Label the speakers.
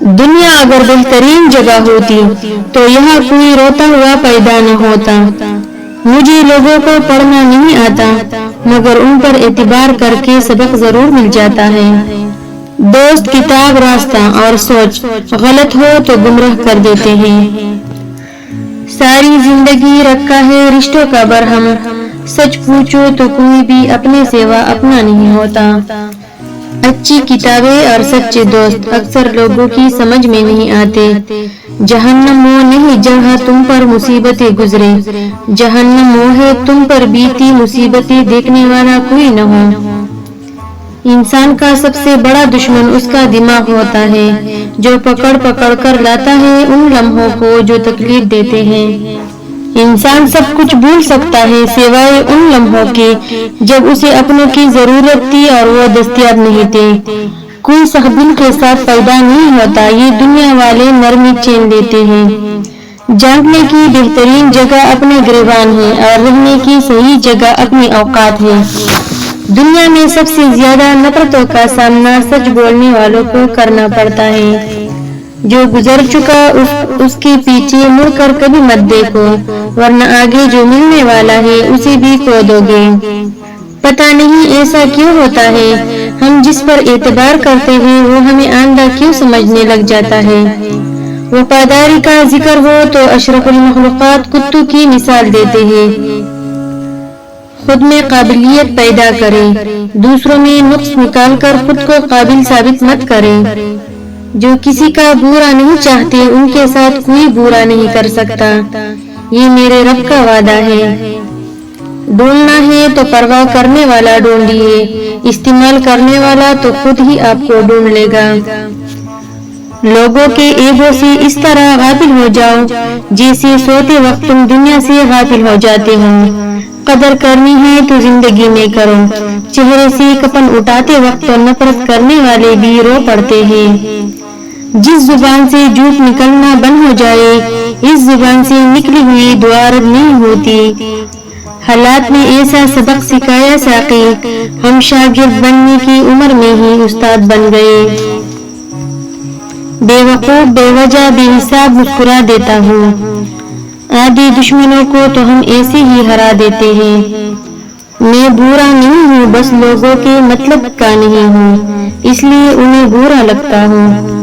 Speaker 1: دنیا اگر بہترین جگہ ہوتی تو یہاں کوئی روتا ہوا پیدا نہ ہوتا۔ مجھے لوگوں کو پڑھنا نہیں آتا مگر ان پر اعتبار کر کے سبق ضرور مل جاتا ہے۔ دوست، کتاب، راستہ اور سوچ غلط ہو تو گمراہ کر دیتے ہیں۔ ساری زندگی رکھا ہے رشتوں کا برہم، سچ پوچھو تو کوئی بھی اپنے سوا اپنا نہیں ہوتا۔ اچھی کتابیں اور سچے دوست اکثر لوگوں کی سمجھ میں نہیں آتے۔ جہنم وہ نہیں جہاں تم پر مصیبتیں گزرے، جہنم وہ ہے تم پر بیتی مصیبتیں دیکھنے والا کوئی نہ ہو۔ انسان کا سب سے بڑا دشمن اس کا دماغ ہوتا ہے جو پکڑ پکڑ کر لاتا ہے ان لمحوں کو جو تکلیف دیتے ہیں۔ انسان سب کچھ بھول سکتا ہے سوائے ان لمحوں کے جب اسے اپنوں کی ضرورت تھی اور وہ دستیاب نہیں تھے۔ کوئی سخت کے ساتھ پیدا نہیں ہوتا، یہ دنیا والے نرمی چین لیتے ہیں۔ جاننے کی بہترین جگہ اپنے گریبان ہے اور رہنے کی صحیح جگہ اپنے اوقات ہے۔ دنیا میں سب سے زیادہ نفرتوں کا سامنا سچ بولنے والوں کو کرنا پڑتا ہے۔ جو گزر چکا اس کے پیچھے مڑ کر کبھی مت دیکھو، ورنہ آگے جو ملنے والا ہے اسے بھی کھو دو گے۔ پتہ نہیں ایسا کیوں ہوتا ہے، ہم جس پر اعتبار کرتے ہیں وہ ہمیں آندھا کیوں سمجھنے لگ جاتا ہے۔ وفاداری کا ذکر ہو تو اشرف المخلوقات کتوں کی مثال دیتے ہیں۔ خود میں قابلیت پیدا کریں، دوسروں میں نقص نکال کر خود کو قابل ثابت مت کریں۔ جو کسی کا برا نہیں چاہتے ان کے ساتھ کوئی برا نہیں کر سکتا، یہ میرے رب کا وعدہ ہے۔ ڈھونڈنا ہے تو پرواہ کرنے والا ڈھونڈیے، استعمال کرنے والا تو خود ہی آپ کو ڈھونڈ لے گا۔ لوگوں کے عیبوں سے اس طرح غافل ہو جاؤ جیسے سوتے وقت تم دنیا سے غافل ہو جاتے ہو۔ قدر کرنی ہے تو زندگی میں کرو، چہرے سے کفن اٹھاتے وقت تو نفرت کرنے والے بھی رو پڑتے ہیں۔ جس زبان سے جھوٹ نکلنا بند ہو جائے، اس زبان سے نکلی ہوئی دعا رد نہیں ہوتی۔ حالات نے ایسا سبق سکھایا ساقی، ہم شاگرد بننے کی عمر میں ہی استاد بن گئے۔ بے وقوف بے وجہ بے حساب مسکرا دیتا ہوں، آدھی دشمنوں کو تو ہم ایسے ہی ہرا دیتے ہیں۔ میں برا نہیں ہوں، بس لوگوں کے مطلب کا نہیں ہوں، اس لیے انہیں برا لگتا ہوں۔